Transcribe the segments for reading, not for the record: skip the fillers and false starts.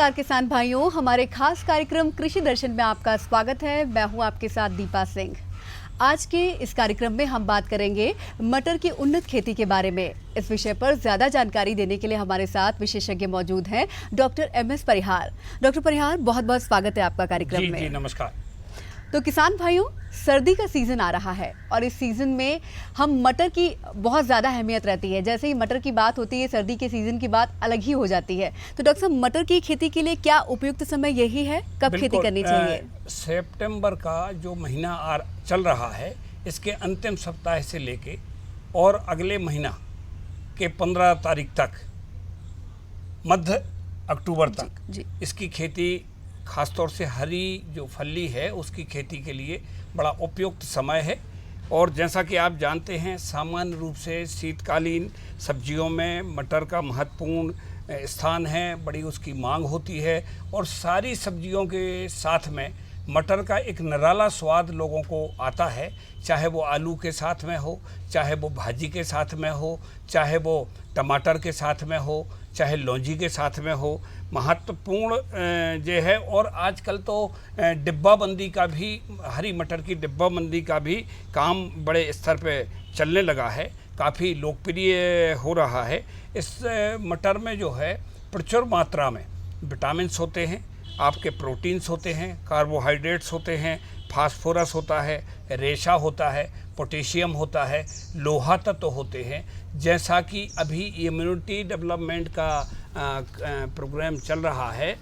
नमस्कार किसान भाइयों, हमारे खास कार्यक्रम कृषि दर्शन में आपका स्वागत है। मैं हूं आपके साथ दीपा सिंह। आज के इस कार्यक्रम में हम बात करेंगे मटर की उन्नत खेती के बारे में। इस विषय पर ज्यादा जानकारी देने के लिए हमारे साथ विशेषज्ञ मौजूद हैं डॉक्टर MS परिहार। डॉक्टर परिहार, बहुत बहुत स्वागत है आपका कार्यक्रम में। जी नमस्कार। तो किसान भाइयों, सर्दी का सीज़न आ रहा है और इस सीज़न में हम मटर की बहुत ज़्यादा अहमियत रहती है। जैसे ही मटर की बात होती है, सर्दी के सीज़न की बात अलग ही हो जाती है। तो डॉक्टर साहब, मटर की खेती के लिए क्या उपयुक्त समय यही है, कब खेती करनी चाहिए? सितंबर का जो महीना चल रहा है, इसके अंतिम सप्ताह से लेके और अगले महीना के 15 तारीख तक, मध्य अक्टूबर तक इसकी खेती, खासतौर से हरी जो फली है उसकी खेती के लिए बड़ा उपयुक्त समय है। और जैसा कि आप जानते हैं, सामान्य रूप से शीतकालीन सब्जियों में मटर का महत्वपूर्ण स्थान है, बड़ी उसकी मांग होती है और सारी सब्जियों के साथ में मटर का एक निराला स्वाद लोगों को आता है। चाहे वो आलू के साथ में हो, चाहे वो भाजी के साथ में हो, चाहे वो टमाटर के साथ में हो, चाहे लौंजी के साथ में हो, महत्वपूर्ण जो है। और आजकल तो डिब्बाबंदी का भी, हरी मटर की डिब्बाबंदी का भी काम बड़े स्तर पे चलने लगा है, काफ़ी लोकप्रिय हो रहा है। इस मटर में जो है प्रचुर मात्रा में विटामिन्स होते हैं, आपके प्रोटीन्स होते हैं, कार्बोहाइड्रेट्स होते हैं, फास्फोरस होता है, रेशा होता है, पोटेशियम होता है, लोहा तत्व होते हैं। जैसा कि अभी इम्यूनिटी डेवलपमेंट का प्रोग्राम चल रहा है,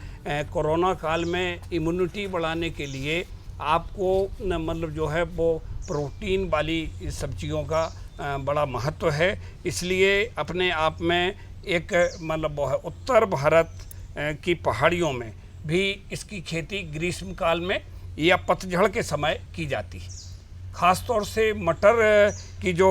कोरोना काल में इम्यूनिटी बढ़ाने के लिए आपको मतलब जो है वो प्रोटीन वाली सब्जियों का बड़ा महत्व है। इसलिए अपने आप में एक मतलब उत्तर भारत की पहाड़ियों में भी इसकी खेती ग्रीष्म काल में या पतझड़ के समय की जाती है। ख़ास तौर से मटर की जो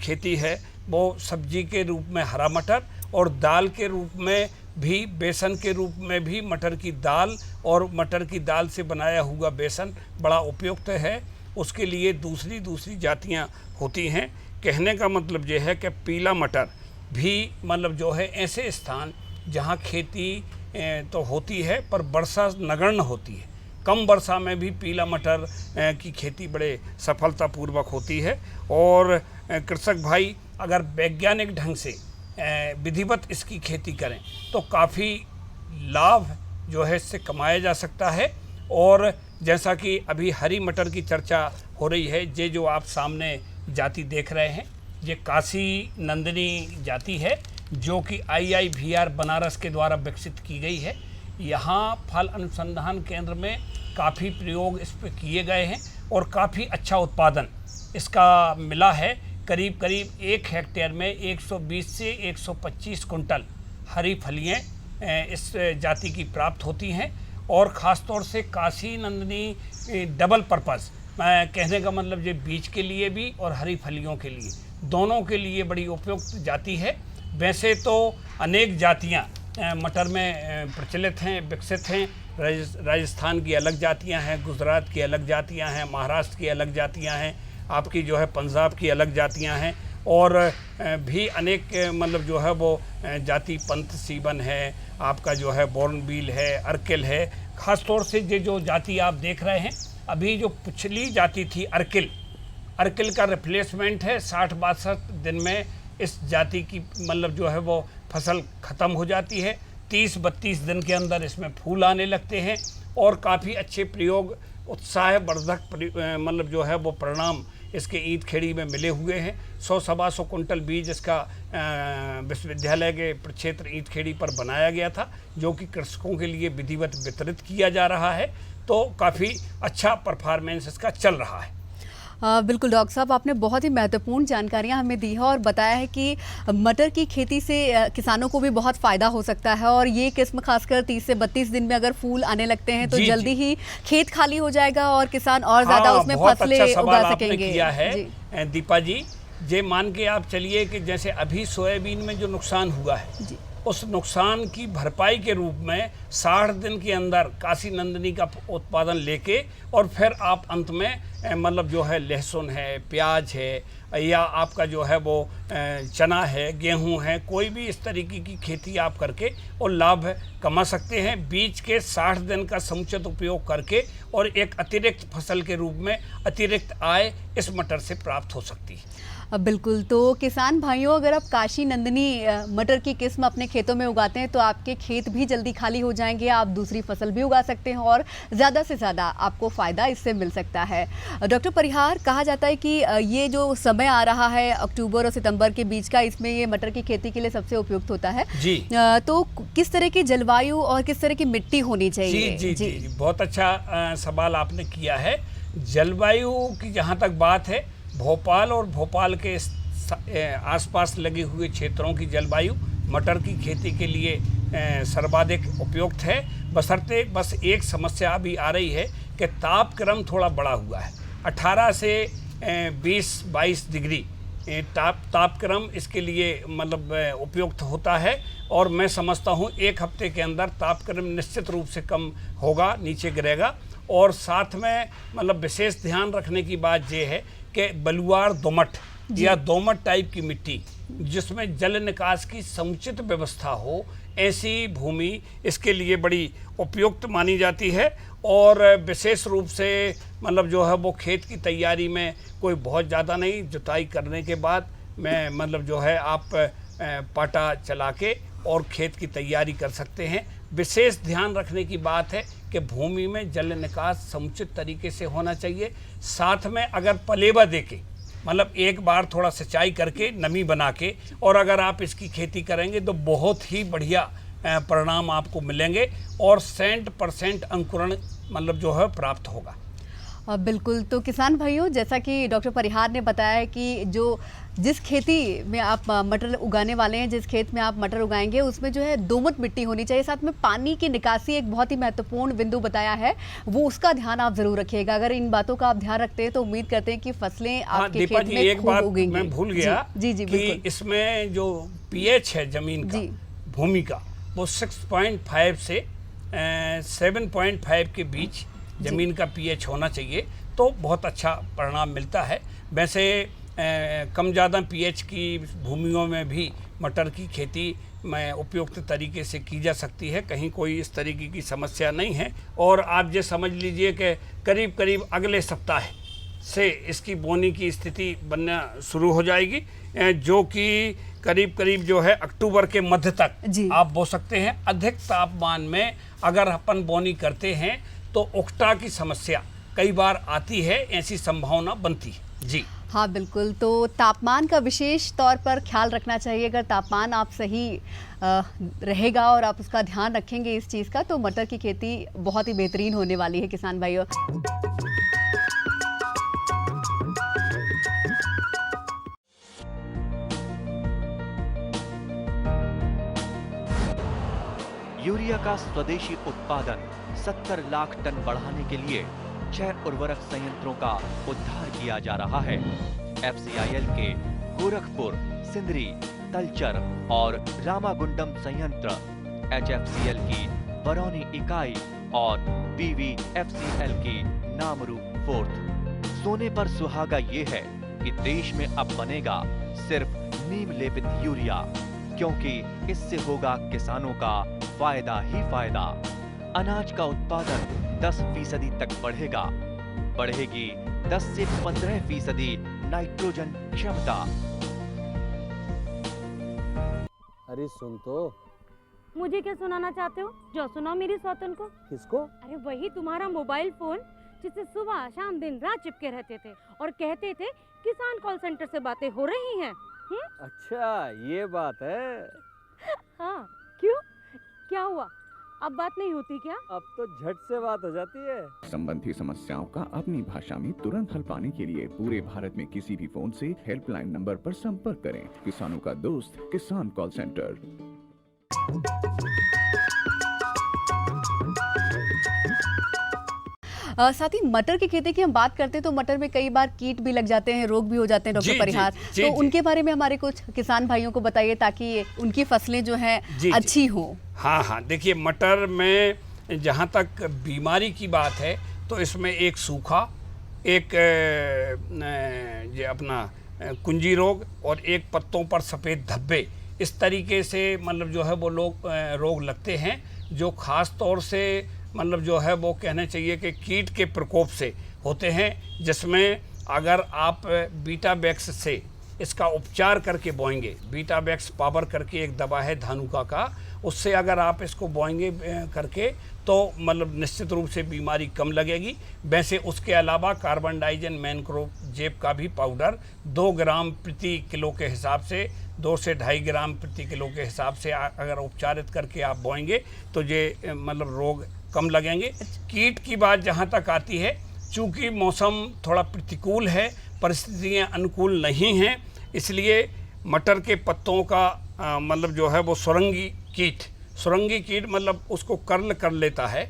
खेती है वो सब्जी के रूप में हरा मटर और दाल के रूप में भी, बेसन के रूप में भी मटर की दाल और मटर की दाल से बनाया हुआ बेसन बड़ा उपयुक्त है। उसके लिए दूसरी जातियां होती हैं। कहने का मतलब ये है कि पीला मटर भी मतलब जो है ऐसे स्थान जहां खेती तो होती है पर वर्षा नगण्य होती है, कम वर्षा में भी पीला मटर की खेती बड़े सफलतापूर्वक होती है। और कृषक भाई अगर वैज्ञानिक ढंग से विधिवत इसकी खेती करें तो काफ़ी लाभ जो है इससे कमाया जा सकता है। और जैसा कि अभी हरी मटर की चर्चा हो रही है, ये जो आप सामने जाति देख रहे हैं, ये काशी नंदिनी जाति है जो कि IIVR बनारस के द्वारा विकसित की गई है। यहाँ फल अनुसंधान केंद्र में काफ़ी प्रयोग इस पर किए गए हैं और काफ़ी अच्छा उत्पादन इसका मिला है। करीब 1 हेक्टेयर में 120 से 125 कुंटल हरी फलियाँ इस जाति की प्राप्त होती हैं। और ख़ास तौर से काशी नंदिनी डबल पर्पज़, कहने का मतलब ये बीज के लिए भी और हरी फलियों के लिए, दोनों के लिए बड़ी उपयुक्त जाति है। वैसे तो अनेक जातियाँ मटर में प्रचलित हैं, विकसित हैं। राजस्थान की अलग जातियां हैं, गुजरात की अलग जातियां हैं, महाराष्ट्र की अलग जातियां हैं, आपकी जो है पंजाब की अलग जातियां हैं और भी अनेक मतलब जो है वो जाति पंथ सीबन है, आपका जो है बोर्नबील है, अर्किल है। ख़ास तौर से ये जो जाति आप देख रहे हैं, अभी जो पिछली जाति थी अर्किल का रिप्लेसमेंट है। 60-62 दिन में इस जाति की मतलब जो है वो फसल ख़त्म हो जाती है। 30-32 दिन के अंदर इसमें फूल आने लगते हैं और काफ़ी अच्छे प्रयोग, उत्साहवर्धक मतलब जो है वो परिणाम इसके ईंट खेड़ी में मिले हुए हैं। 100-125 कुंटल बीज इसका विश्वविद्यालय के प्रक्षेत्र ईंट खेड़ी पर बनाया गया था, जो कि कृषकों के लिए विधिवत वितरित किया जा रहा है। तो काफ़ी अच्छा परफॉर्मेंस इसका चल रहा है। बिल्कुल डॉक्टर साहब, आपने बहुत ही महत्वपूर्ण जानकारियां हमें दी है और बताया है कि मटर की खेती से किसानों को भी बहुत फ़ायदा हो सकता है। और ये किस्म खासकर 30 से 32 दिन में अगर फूल आने लगते हैं तो जल्दी ही खेत खाली हो जाएगा और किसान और ज़्यादा उसमें फसलें उगा सकेंगे। किया है दीपा जी, ये मान के आप चलिए कि जैसे अभी सोयाबीन में जो नुकसान हुआ है उस नुकसान की भरपाई के रूप में 60 दिन के अंदर काशी नंदिनी का उत्पादन लेके और फिर आप अंत में मतलब जो है लहसुन है, प्याज है या आपका जो है वो चना है, गेहूं है, कोई भी इस तरीके की खेती आप करके और लाभ कमा सकते हैं। बीज के 60 दिन का समुचित उपयोग करके और एक अतिरिक्त फसल के रूप में अतिरिक्त आय इस मटर से प्राप्त हो सकती है। बिल्कुल, तो किसान भाइयों, अगर आप काशी नंदिनी मटर की किस्म अपने खेतों में उगाते हैं तो आपके खेत भी जल्दी खाली हो जाएंगे, आप दूसरी फसल भी उगा सकते हैं और ज़्यादा से ज़्यादा आपको फ़ायदा इससे मिल सकता है। डॉक्टर परिहार, कहा जाता है कि ये जो समय आ रहा है अक्टूबर और सितंबर के बीच का, इसमें ये मटर की खेती के लिए सबसे उपयुक्त होता है जी। तो किस तरह की जलवायु और किस तरह की मिट्टी होनी चाहिए? जी जी जी, बहुत अच्छा सवाल आपने किया है। जलवायु की जहाँ तक बात है, भोपाल और भोपाल के आसपास लगे हुए क्षेत्रों की जलवायु मटर की खेती के लिए सर्वाधिक उपयुक्त है, बशर्ते बस एक समस्या अभी आ रही है कि तापक्रम थोड़ा बढ़ा हुआ है। 18 से 20-22 डिग्री तापक्रम इसके लिए मतलब उपयुक्त होता है और मैं समझता हूँ एक हफ्ते के अंदर तापक्रम निश्चित रूप से कम होगा, नीचे गिरेगा। और साथ में मतलब विशेष ध्यान रखने की बात यह है कि बलुआर दोमट या दोमट टाइप की मिट्टी जिसमें जल निकास की समुचित व्यवस्था हो, ऐसी भूमि इसके लिए बड़ी उपयुक्त मानी जाती है। और विशेष रूप से मतलब जो है वो खेत की तैयारी में कोई बहुत ज़्यादा नहीं, जुताई करने के बाद में मतलब जो है आप पाटा चला के और खेत की तैयारी कर सकते हैं। विशेष ध्यान रखने की बात है कि भूमि में जल निकास समुचित तरीके से होना चाहिए। साथ में अगर पलेवा देके मतलब एक बार थोड़ा सिंचाई करके नमी बना के और अगर आप इसकी खेती करेंगे तो बहुत ही बढ़िया परिणाम आपको मिलेंगे और 100% अंकुरण मतलब जो है प्राप्त होगा। बिल्कुल, तो किसान भाइयों, जैसा कि डॉक्टर परिहार ने बताया है कि जिस खेती में आप मटर उगाने वाले हैं, जिस खेत में आप मटर उगाएंगे, उसमें जो है दोमट मिट्टी होनी चाहिए। साथ में पानी की निकासी एक बहुत ही महत्वपूर्ण बिंदु बताया है, वो उसका ध्यान आप जरूर रखिएगा। अगर इन बातों का आप ध्यान रखते हैं तो उम्मीद करते हैं कि फसलें आपके खेत में खूब उगेंगी। मैं भूल गया जी कि इसमें जो पीएच है जमीन का, भूमि का, वो 6.5 से 7.5 के बीच ज़मीन का पीएच होना चाहिए, तो बहुत अच्छा परिणाम मिलता है। वैसे कम ज़्यादा पीएच की भूमियों में भी मटर की खेती में उपयुक्त तरीके से की जा सकती है, कहीं कोई इस तरीके की समस्या नहीं है। और आप ये समझ लीजिए कि करीब करीब अगले सप्ताह से इसकी बोनी की स्थिति बनना शुरू हो जाएगी, जो कि करीब करीब जो है अक्टूबर के मध्य तक आप बो सकते हैं। अधिक तापमान में अगर अपन बोनी करते हैं तो उकटा की समस्या कई बार आती है, ऐसी संभावना बनती है। जी हाँ बिल्कुल, तो तापमान का विशेष तौर पर ख्याल रखना चाहिए। अगर तापमान आप सही रहेगा और आप उसका ध्यान रखेंगे इस चीज़ का, तो मटर की खेती बहुत ही बेहतरीन होने वाली है किसान भाइयों। यूरिया का स्वदेशी उत्पादन 70 लाख टन बढ़ाने के लिए 6 उर्वरक संयंत्रों का उद्धार किया जा रहा है। FCIL के गोरखपुर, सिंदरी, तलचर और रामागुंडम संयंत्र, HFCL की बरौनी इकाई और BVFCL की नामरू फोर्थ। सोने पर सुहागा ये है कि देश में अब बनेगा सिर्फ नीम लेपित यूरिया, क्योंकि इससे होगा किसानों का फायदा ही फायदा। अनाज का उत्पादन 10% तक बढ़ेगा, बढ़ेगी 10 से 15% नाइट्रोजन क्षमता। अरे सुन तो। मुझे क्या सुनाना चाहते हो? जो सुनाओ मेरी सौतन को। किसको? अरे वही तुम्हारा मोबाइल फोन जिससे सुबह शाम दिन रात चिपके रहते थे और कहते थे किसान कॉल सेंटर से बातें हो रही हैं। अच्छा ये बात है। हाँ, क्यों? क्या हुआ? अब बात नहीं होती क्या? अब तो झट से बात हो जाती है। संबंधी समस्याओं का अपनी भाषा में तुरंत हल पाने के लिए पूरे भारत में किसी भी फोन से हेल्पलाइन नंबर पर संपर्क करें। किसानों का दोस्त किसान कॉल सेंटर। साथ ही मटर की खेती की हम बात करते हैं तो मटर में कई बार कीट भी लग जाते हैं, रोग भी हो जाते हैं जी, डॉक्टर परिहार, जी, तो जी। उनके बारे में हमारे कुछ किसान भाइयों को बताइए ताकि उनकी फसलें जो हैं जी, जी। अच्छी हों। हाँ हाँ, देखिए मटर में जहाँ तक बीमारी की बात है तो इसमें एक सूखा, एक ये अपना कुंजी रोग और एक पत्तों पर सफ़ेद धब्बे, इस तरीके से मतलब जो है वो रोग लगते हैं, जो ख़ास तौर से मतलब जो है वो कहना चाहिए कि कीट के प्रकोप से होते हैं, जिसमें अगर आप बीटाबैक्स से इसका उपचार करके बोएंगे, बीटाबैक्स पावर करके एक दवा है धानुका का, उससे अगर आप इसको बोएंगे करके तो मतलब निश्चित रूप से बीमारी कम लगेगी। वैसे उसके अलावा कार्बन डाइजन मैनक्रोजेब का भी पाउडर 2 ग्राम प्रति किलो के हिसाब से, 2 से 2.5 ग्राम प्रति किलो के हिसाब से अगर उपचारित करके आप बोएंगे तो ये मतलब रोग कम लगेंगे। कीट की बात जहाँ तक आती है, चूँकि मौसम थोड़ा प्रतिकूल है, परिस्थितियाँ अनुकूल नहीं हैं, इसलिए मटर के पत्तों का मतलब जो है वो सुरंगी कीट मतलब उसको कर्ल कर लेता है,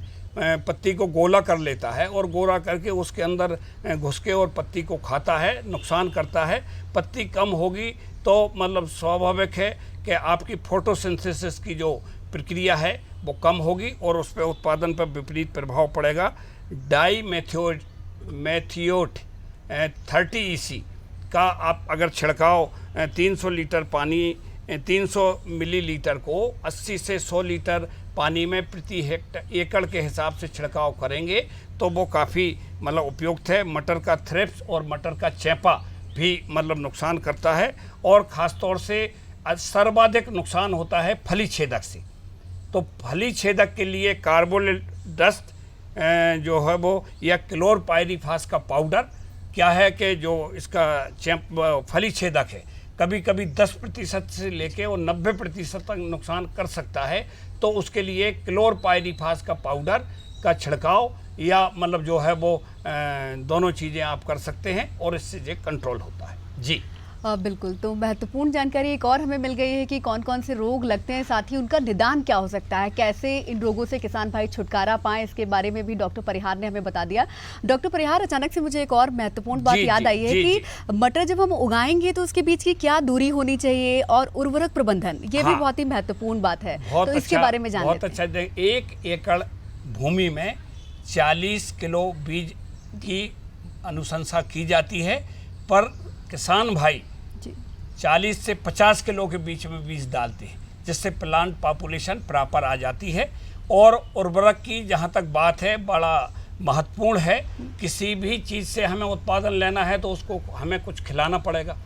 पत्ती को गोला कर लेता है और गोला करके उसके अंदर घुस के और पत्ती को खाता है, नुकसान करता है। पत्ती कम होगी तो मतलब स्वाभाविक है कि आपकी फोटोसिंथेसिस की जो प्रक्रिया है वो कम होगी और उस पर उत्पादन पर विपरीत प्रभाव पड़ेगा। डाई मेथियोट 30 EC का आप अगर छिड़काव 300 लीटर पानी 300 मिलीलीटर को 80 से 100 लीटर पानी में प्रति एकड़ के हिसाब से छिड़काव करेंगे तो वो काफ़ी मतलब उपयुक्त है। मटर का थ्रिप्स और मटर का चेपा भी मतलब नुकसान करता है और ख़ास तौर से सर्वाधिक नुकसान होता है फली छेदक से। तो फली छेदक के लिए कार्बोलिल डस्ट जो है वो या क्लोरपाइरीफास का पाउडर क्या है कि जो इसका फली छेदक है कभी कभी 10% से लेके और 90% तक नुकसान कर सकता है, तो उसके लिए क्लोरपाइरीफास का पाउडर का छिड़काव या मतलब जो है वो दोनों चीज़ें आप कर सकते हैं और इससे ये कंट्रोल होता है। जी बिल्कुल, तो महत्वपूर्ण जानकारी एक और हमें मिल गई है कि कौन कौन से रोग लगते हैं, साथ ही उनका निदान क्या हो सकता है, कैसे इन रोगों से किसान भाई छुटकारा पाएं, इसके बारे में भी डॉक्टर परिहार ने हमें बता दिया। डॉक्टर परिहार, अचानक से मुझे एक और महत्वपूर्ण बात याद आई है कि मटर जब हम उगाएंगे तो उसके बीच की क्या दूरी होनी चाहिए और उर्वरक प्रबंधन, ये भी बहुत ही महत्वपूर्ण बात है, तो इसके बारे में जान लेते हैं। बहुत अच्छा। 1 एकड़ भूमि में 40 किलो बीज की अनुशंसा की जाती है, पर किसान भाई 40 से 50 किलो के बीच में बीज डालते हैं, जिससे प्लांट पॉपुलेशन प्रॉपर आ जाती है। और उर्वरक की जहाँ तक बात है बड़ा महत्वपूर्ण है। किसी भी चीज़ से हमें उत्पादन लेना है तो उसको हमें कुछ खिलाना पड़ेगा।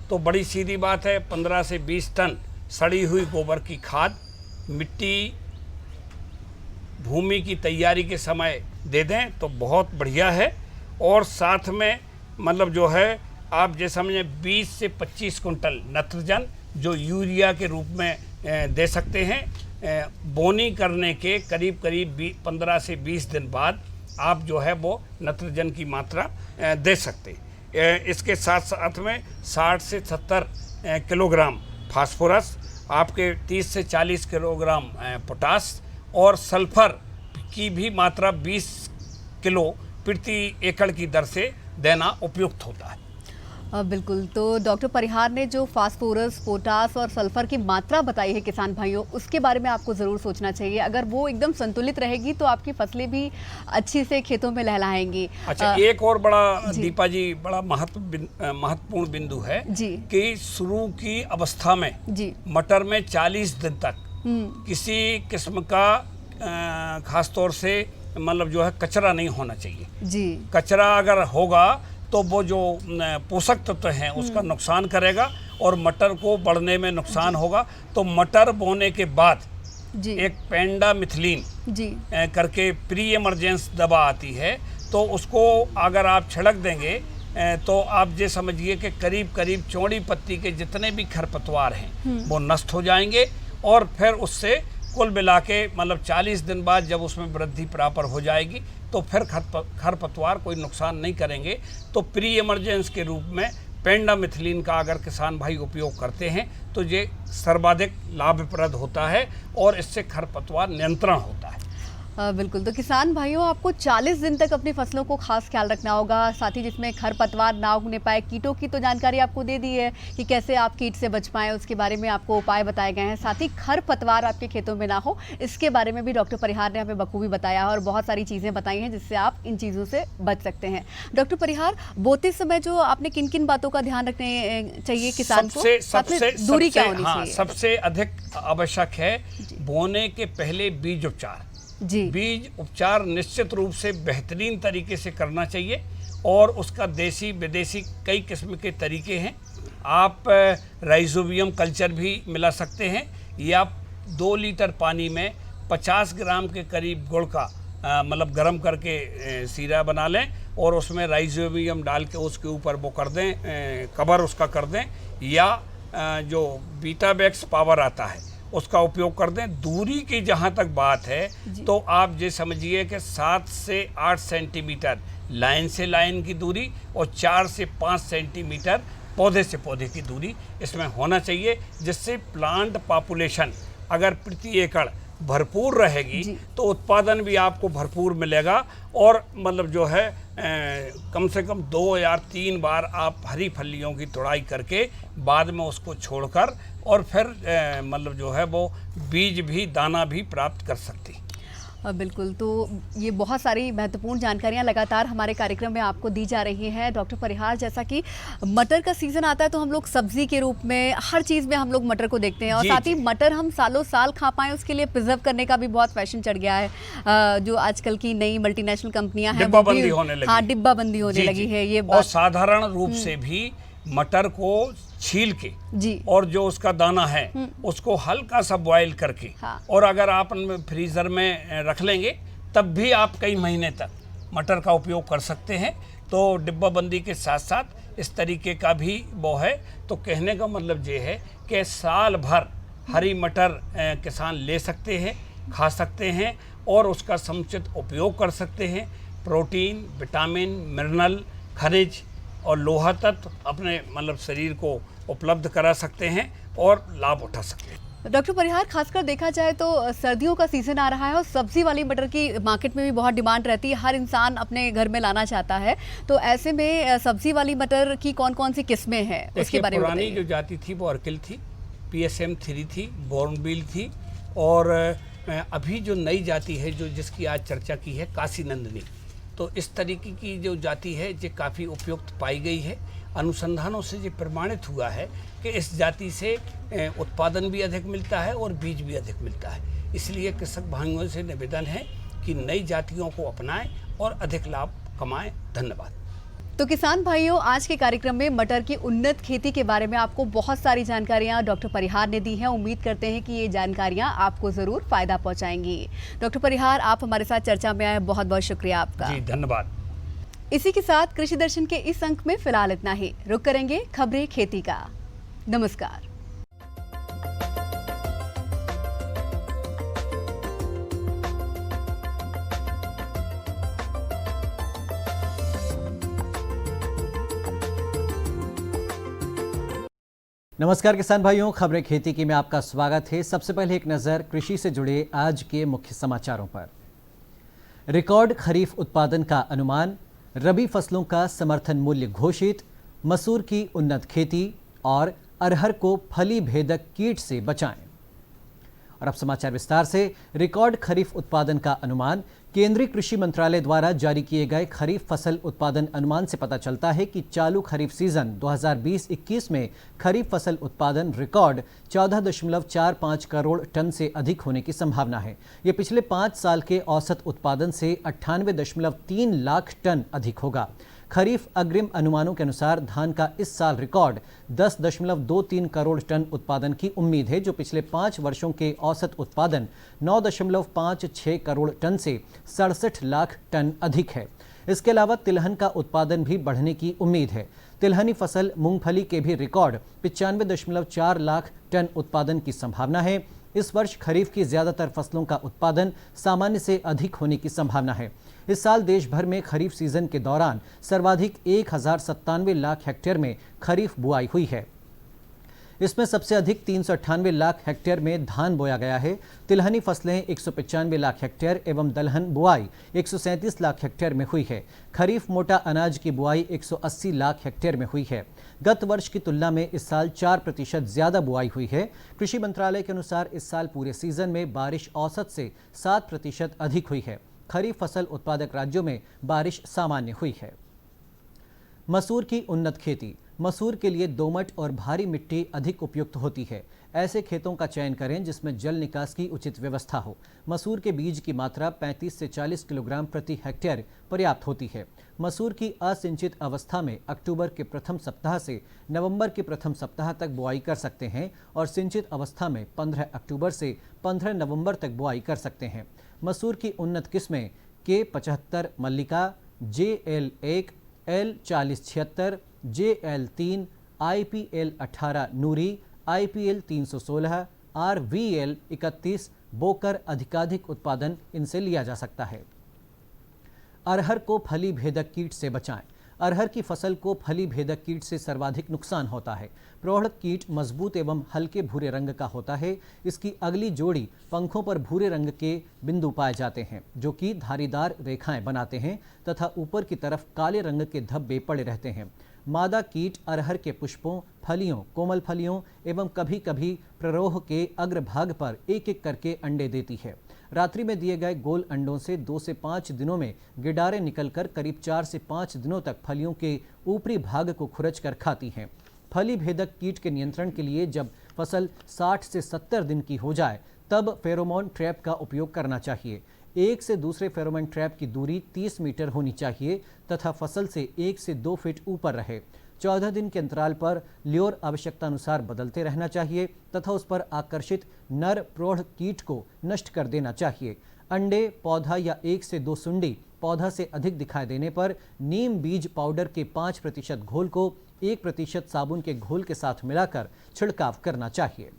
तो बड़ी सीधी बात है, 15 से 20 टन सड़ी हुई गोबर की खाद मिट्टी भूमि की तैयारी के समय दे दें तो बहुत बढ़िया है। और साथ में मतलब जो है आप ये समझें 20 से 25 कुंटल नत्रजन जो यूरिया के रूप में दे सकते हैं। बोनी करने के करीब 15 से 20 दिन बाद आप जो है वो नत्रजन की मात्रा दे सकते हैं। इसके साथ साथ में 60 से 70 किलोग्राम फास्फोरस, आपके 30 से 40 किलोग्राम पोटास और सल्फर की भी मात्रा 20 किलो प्रति एकड़ की दर से देना उपयुक्त होता है। बिल्कुल, तो डॉक्टर परिहार ने जो फास्फोरस, पोटास और सल्फर की मात्रा बताई है किसान भाइयों, उसके बारे में आपको ज़रूर सोचना चाहिए। अगर वो एकदम संतुलित रहेगी तो आपकी फसलें भी अच्छी से खेतों में लहलहाएंगी। अच्छा, एक और बड़ा दीपा जी बड़ा महत्वपूर्ण बिंदु है कि शुरू की अवस्था में मटर में 40 दिन तक किसी किस्म का खास तौर से मतलब जो है कचरा नहीं होना चाहिए। कचरा अगर होगा तो वो जो पोषक तत्व हैं उसका नुकसान करेगा और मटर को बढ़ने में नुकसान होगा। तो मटर बोने के बाद एक पेंडामिथिलीन करके प्री इमरजेंस दवा आती है, तो उसको अगर आप छिड़क देंगे तो आप ये समझिए कि करीब करीब चौड़ी पत्ती के जितने भी खरपतवार हैं वो नष्ट हो जाएंगे और फिर उससे कुल मिला के मतलब 40 दिन बाद जब उसमें वृद्धि प्रॉपर हो जाएगी तो फिर खरपतवार कोई नुकसान नहीं करेंगे। तो प्री इमरजेंस के रूप में पेंडामिथिलीन का अगर किसान भाई उपयोग करते हैं तो ये सर्वाधिक लाभप्रद होता है और इससे खरपतवार नियंत्रण होता है। बिल्कुल। तो किसान भाइयों, आपको 40 दिन तक अपनी फसलों को खास ख्याल रखना होगा, साथ ही जिसमें खरपतवार ना उगने पाए। कीटों की तो जानकारी आपको दे दी है कि कैसे आप कीट से बच पाएँ, उसके बारे में आपको उपाय बताए गए हैं। साथ ही खरपतवार आपके खेतों में ना हो, इसके बारे में भी डॉक्टर परिहार ने हमें बखूबी बताया है और बहुत सारी चीज़ें बताई हैं जिससे आप इन चीज़ों से बच सकते हैं। डॉक्टर परिहार, बोते समय जो आपने किन किन बातों का ध्यान रखने चाहिए किसान को? साथ में दूरी क्या होनी चाहिए? सबसे अधिक आवश्यक है बोने के पहले बीज उपचार। जी। बीज उपचार निश्चित रूप से बेहतरीन तरीके से करना चाहिए और उसका देसी विदेशी कई किस्म के तरीके हैं। आप राइजोबियम कल्चर भी मिला सकते हैं या 2 लीटर पानी में 50 ग्राम के करीब गुड़ का मतलब गर्म करके सीरा बना लें और उसमें राइजोबियम डाल के उसके ऊपर वो कर दें, कवर उसका कर दें, या जो बीटाबैक्स पावर आता है उसका उपयोग कर दें। दूरी की जहाँ तक बात है तो आप ये समझिए कि 7 से 8 सेंटीमीटर लाइन से लाइन की दूरी और 4 से 5 सेंटीमीटर पौधे से पौधे की दूरी इसमें होना चाहिए, जिससे प्लांट पॉपुलेशन अगर प्रति एकड़ भरपूर रहेगी तो उत्पादन भी आपको भरपूर मिलेगा और मतलब जो है कम से कम 2 या 3 बार आप हरी फलियों की तुड़ाई करके बाद में उसको छोड़कर और फिर मतलब जो है वो बीज भी दाना भी प्राप्त कर सकती। बिल्कुल। तो ये बहुत सारी महत्वपूर्ण जानकारियां लगातार हमारे कार्यक्रम में आपको दी जा रही हैं डॉक्टर परिहार। जैसा कि मटर का सीज़न आता है तो हम लोग सब्जी के रूप में हर चीज़ में हम लोग मटर को देखते हैं और साथ ही मटर हम सालों साल खा पाएँ उसके लिए प्रिजर्व करने का भी बहुत फैशन चढ़ गया है। जो आजकल की नई मल्टीनेशनल कंपनियां हैं डिब्बाबंदी होने लगी। हाँ, डिब्बाबंदी होने लगी है ये और साधारण रूप से भी मटर को छील के और जो उसका दाना है उसको हल्का सा बॉयल करके और अगर आप फ्रीजर में रख लेंगे तब भी आप कई महीने तक मटर का उपयोग कर सकते हैं। तो डिब्बाबंदी के साथ साथ इस तरीके का भी वो है। तो कहने का मतलब ये है कि साल भर हरी मटर किसान ले सकते हैं, खा सकते हैं और उसका समुचित उपयोग कर सकते हैं। प्रोटीन, विटामिन, मिनरल, खनिज और लोहा तत्व अपने मतलब शरीर को उपलब्ध करा सकते हैं और लाभ उठा सकते हैं। डॉक्टर परिहार, खासकर देखा जाए तो सर्दियों का सीजन आ रहा है और सब्जी वाली मटर की मार्केट में भी बहुत डिमांड रहती है, हर इंसान अपने घर में लाना चाहता है। तो ऐसे में सब्जी वाली मटर की कौन कौन सी किस्में हैं उसके बारे में बताइए। पुरानी जो जाति थी वो अर्किल थी, PSM 3 थी, बोर्नबिल थी और अभी जो नई जाति है जो जिसकी आज चर्चा की है काशी नंदिनी। तो इस तरीके की जो जाति है ये काफ़ी उपयुक्त पाई गई है। अनुसंधानों से ये प्रमाणित हुआ है कि इस जाति से उत्पादन भी अधिक मिलता है और बीज भी अधिक मिलता है। इसलिए कृषक भाइयों से निवेदन है कि नई जातियों को अपनाएं और अधिक लाभ कमाएं। धन्यवाद। तो किसान भाइयों, आज के कार्यक्रम में मटर की उन्नत खेती के बारे में आपको बहुत सारी जानकारियां डॉक्टर परिहार ने दी हैं। उम्मीद करते हैं कि ये जानकारियां आपको ज़रूर फायदा पहुंचाएंगी। डॉक्टर परिहार, आप हमारे साथ चर्चा में आए, बहुत बहुत शुक्रिया आपका। जी धन्यवाद। इसी के साथ कृषि दर्शन के इस अंक में फिलहाल इतना ही। रुक करेंगे खबरें खेती का। नमस्कार। नमस्कार किसान भाइयों, खबरें खेती की में आपका स्वागत है। सबसे पहले एक नज़र कृषि से जुड़े आज के मुख्य समाचारों पर। रिकॉर्ड खरीफ उत्पादन का अनुमान, रबी फसलों का समर्थन मूल्य घोषित, मसूर की उन्नत खेती और अरहर को फली भेदक कीट से बचाएं। और अब समाचार विस्तार से। रिकॉर्ड खरीफ उत्पादन का अनुमान। केंद्रीय कृषि मंत्रालय द्वारा जारी किए गए खरीफ फसल उत्पादन अनुमान से पता चलता है कि चालू खरीफ सीजन 2020-21 में खरीफ फसल उत्पादन रिकॉर्ड 14.45 करोड़ टन से अधिक होने की संभावना है। ये पिछले 5 साल के औसत उत्पादन से 98.3 लाख टन अधिक होगा। खरीफ अग्रिम अनुमानों के अनुसार धान का इस साल रिकॉर्ड 10.23 करोड़ टन उत्पादन की उम्मीद है, जो पिछले 5 वर्षों के औसत उत्पादन 9.56 करोड़ टन से 67 लाख टन अधिक है। इसके अलावा तिलहन का उत्पादन भी बढ़ने की उम्मीद है। तिलहनी फसल मूंगफली के भी रिकॉर्ड 95.4 लाख टन उत्पादन की संभावना है। इस वर्ष खरीफ की ज्यादातर फसलों का उत्पादन सामान्य से अधिक होने की संभावना है। इस साल देश भर में खरीफ सीजन के दौरान सर्वाधिक 1097 लाख हेक्टेयर में खरीफ बुआई हुई है। इसमें सबसे अधिक 398 लाख हेक्टेयर में धान बोया गया है। तिलहनी फसलें 195 लाख हेक्टेयर एवं दलहन बुआई 137 लाख हेक्टेयर में हुई है। खरीफ मोटा अनाज की बुआई 180 लाख हेक्टेयर में हुई है। गत वर्ष की तुलना में इस साल 4% ज्यादा बुआई हुई है। कृषि मंत्रालय के अनुसार इस साल पूरे सीजन में बारिश औसत से 7% अधिक हुई है। खरीफ फसल उत्पादक राज्यों में बारिश सामान्य हुई है। मसूर की उन्नत खेती। मसूर के लिए दोमट और भारी मिट्टी अधिक उपयुक्त होती है। ऐसे खेतों का चयन करें जिसमें जल निकास की उचित व्यवस्था हो। मसूर के बीज की मात्रा 35 से 40 किलोग्राम प्रति हेक्टेयर पर्याप्त होती है। मसूर की असिंचित अवस्था में अक्टूबर के प्रथम सप्ताह से नवंबर के प्रथम सप्ताह तक बुआई कर सकते हैं और सिंचित अवस्था में 15 अक्टूबर से 15 नवंबर तक बुआई कर सकते हैं। मसूर की उन्नत किस्में K75 मल्लिका, JL1, L4076, JL3, IPL18 नूरी, IPL 316, RVL31 बोकर अधिकाधिक उत्पादन इनसे लिया जा सकता है। अरहर को फली भेदक कीट से बचाएं। अरहर की फसल को फली भेदक कीट से सर्वाधिक नुकसान होता है। प्रौढ़ कीट मजबूत एवं हल्के भूरे रंग का होता है। इसकी अगली जोड़ी पंखों पर भूरे रंग के बिंदु पाए जाते हैं जो कि धारीदार रेखाएं बनाते हैं तथा ऊपर की तरफ काले रंग के धब्बे पड़े रहते हैं। मादा कीट अरहर के पुष्पों, फलियों, कोमल फलियों एवं कभी कभी प्ररोह के अग्रभाग पर एक एक करके अंडे देती है। रात्रि में दिए गए गोल अंडों से 2 से 5 दिनों में गिडारें निकलकर करीब 4 से 5 दिनों तक फलियों के ऊपरी भाग को खुरच कर खाती हैं। फली भेदक कीट के नियंत्रण के लिए जब फसल 60 से 70 दिन की हो जाए तब फेरोमोन ट्रैप का उपयोग करना चाहिए। एक से दूसरे फेरोमोन ट्रैप की दूरी 30 मीटर होनी चाहिए तथा फसल से 1 से 2 फीट ऊपर रहे। 14 दिन के अंतराल पर ल्योर आवश्यकता अनुसार बदलते रहना चाहिए तथा उस पर आकर्षित नर प्रौढ़ कीट को नष्ट कर देना चाहिए। अंडे, पौधा या 1 से 2 सुंडी पौधा से अधिक दिखाई देने पर नीम बीज पाउडर के 5% घोल को 1% साबुन के घोल के साथ मिलाकर छिड़काव करना चाहिए।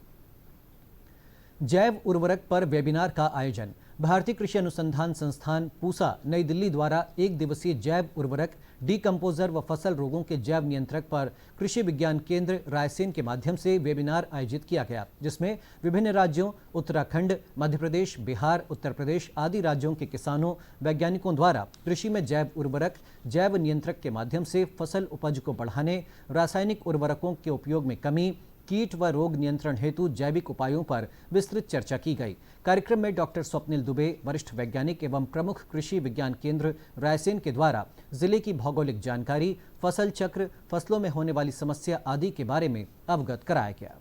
जैव उर्वरक पर वेबिनार का आयोजन। भारतीय कृषि अनुसंधान संस्थान पूसा नई दिल्ली द्वारा 1 दिवसीय जैव उर्वरक, डीकंपोजर व फसल रोगों के जैव नियंत्रक पर कृषि विज्ञान केंद्र रायसेन के माध्यम से वेबिनार आयोजित किया गया, जिसमें विभिन्न राज्यों उत्तराखंड, मध्य प्रदेश, बिहार, उत्तर प्रदेश आदि राज्यों के किसानों, वैज्ञानिकों द्वारा कृषि में जैव उर्वरक, जैव नियंत्रक के माध्यम से फसल उपज को बढ़ाने, रासायनिक उर्वरकों के उपयोग में कमी, कीट व रोग नियंत्रण हेतु जैविक उपायों पर विस्तृत चर्चा की गई। कार्यक्रम में डॉक्टर स्वप्निल दुबे, वरिष्ठ वैज्ञानिक एवं प्रमुख कृषि विज्ञान केंद्र रायसेन के द्वारा जिले की भौगोलिक जानकारी, फसल चक्र, फसलों में होने वाली समस्या आदि के बारे में अवगत कराया गया।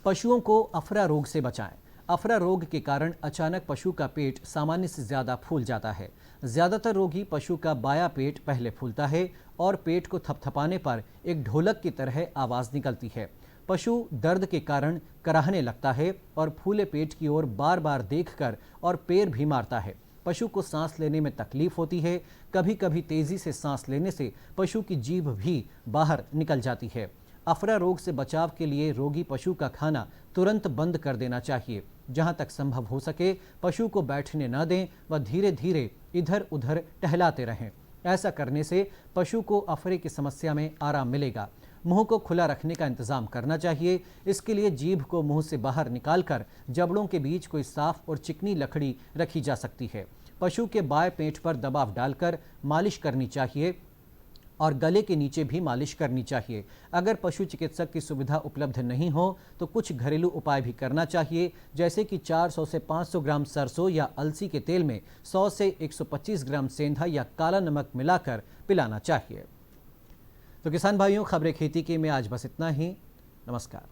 पशुओं को अफरा रोग से बचाएं। अफरा रोग के कारण अचानक पशु का पेट सामान्य से ज्यादा फूल जाता है। ज्यादातर रोगी पशु का बायां पेट पहले फूलता है और पेट को थपथपाने पर एक ढोलक की तरह आवाज निकलती है। पशु दर्द के कारण कराहने लगता है और फूले पेट की ओर बार बार देखकर और पैर भी मारता है। पशु को सांस लेने में तकलीफ होती है। कभी कभी तेजी से सांस लेने से पशु की जीभ भी बाहर निकल जाती है। अफरा रोग से बचाव के लिए रोगी पशु का खाना तुरंत बंद कर देना चाहिए। जहां तक संभव हो सके पशु को बैठने न दें व धीरे धीरे इधर उधर टहलाते रहें। ऐसा करने से पशु को अफरे की समस्या में आराम मिलेगा। मुंह को खुला रखने का इंतजाम करना चाहिए। इसके लिए जीभ को मुंह से बाहर निकालकर जबड़ों के बीच कोई साफ और चिकनी लकड़ी रखी जा सकती है। पशु के बाएं पेट पर दबाव डालकर मालिश करनी चाहिए और गले के नीचे भी मालिश करनी चाहिए। अगर पशु चिकित्सक की सुविधा उपलब्ध नहीं हो तो कुछ घरेलू उपाय भी करना चाहिए, जैसे कि 400 से 500 ग्राम सरसों या अलसी के तेल में 100 से 125 ग्राम सेंधा या काला नमक मिलाकर पिलाना चाहिए। तो किसान भाइयों, खबरें खेती की में आज बस इतना ही। नमस्कार।